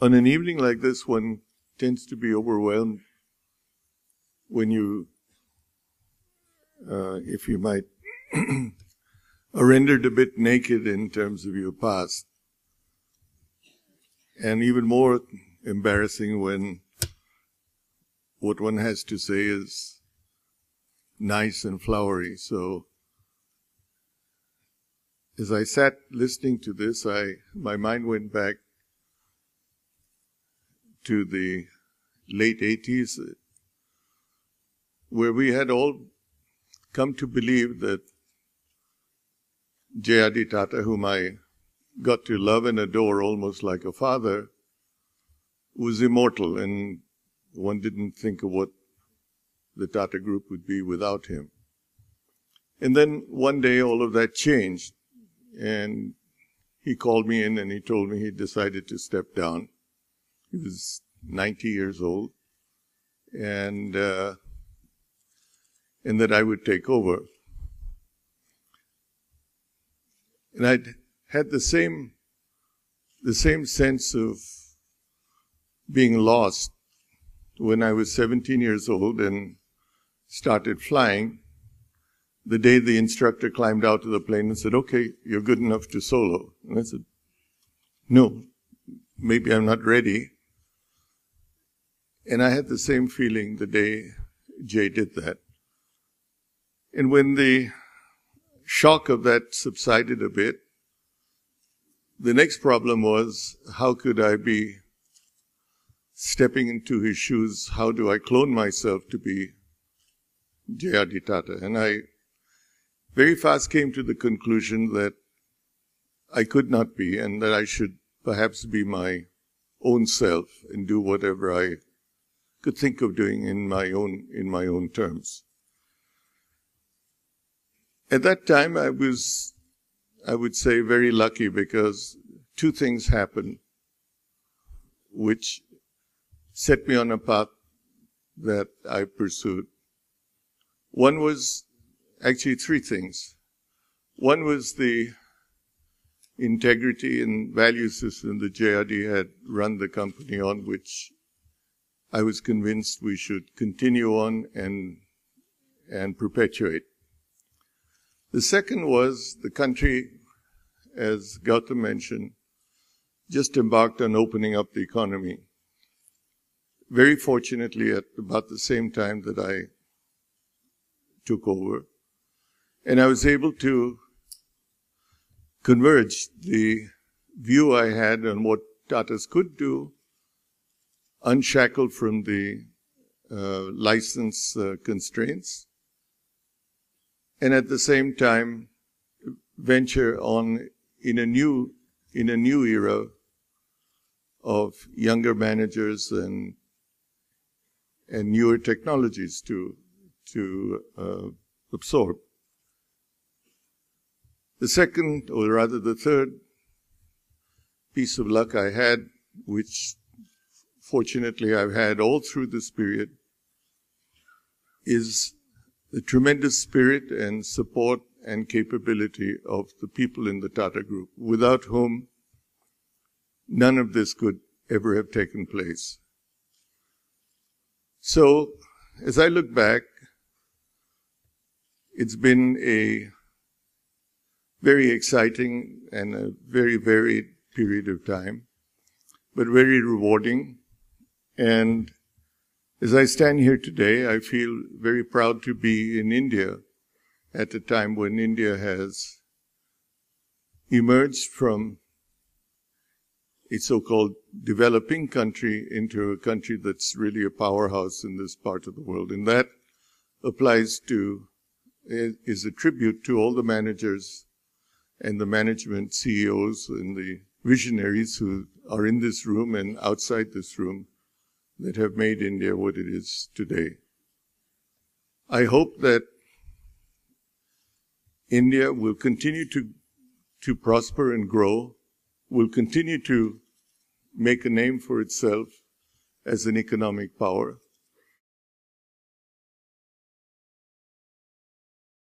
On an evening like this, one tends to be overwhelmed when you, if you might, are rendered a bit naked in terms of your past. And even more embarrassing when what one has to say is nice and flowery. So as I sat listening to this, my mind went back to the late 80s, where we had all come to believe that J.R.D. Tata, whom I got to love and adore almost like a father, was immortal, and one didn't think of what the Tata Group would be without him. And then one day all of that changed, and he called me in and he told me he decided to step down. He was 90 years old, and that I would take over. And I'd had the same sense of being lost when I was 17 years old and started flying. The day the instructor climbed out of the plane and said, "Okay, you're good enough to solo." And I said, "No, maybe I'm not ready." And I had the same feeling the day Jay did that. And when the shock of that subsided a bit, the next problem was, how could I be stepping into his shoes? How do I clone myself to be J.R.D. Tata? And I very fast came to the conclusion that I could not be, and that I should perhaps be my own self and do whatever I could think of doing in my own terms. At that time, I was, I would say, very lucky, because two things happened which set me on a path that I pursued. One was, actually three things. One was the integrity and value system that J.R.D. had run the company on, which I was convinced we should continue on and perpetuate. The second was the country, as Gautam mentioned, just embarked on opening up the economy. Very fortunately, at about the same time that I took over. And I was able to converge the view I had on what Tatas could do, unshackled from the license constraints, and at the same time venture on in a new era of younger managers and newer technologies to absorb. The second, or rather the third piece of luck I had, which fortunately I've had all through this period, is the tremendous spirit and support and capability of the people in the Tata Group, without whom none of this could ever have taken place. So, as I look back, it's been a very exciting and a very varied period of time, but very rewarding. And as I stand here today, I feel very proud to be in India at a time when India has emerged from a so-called developing country into a country that's really a powerhouse in this part of the world. And that applies to, is a tribute to all the managers and the management CEOs and the visionaries who are in this room and outside this room that have made India what it is today. I hope that India will continue to prosper and grow, will continue to make a name for itself as an economic power,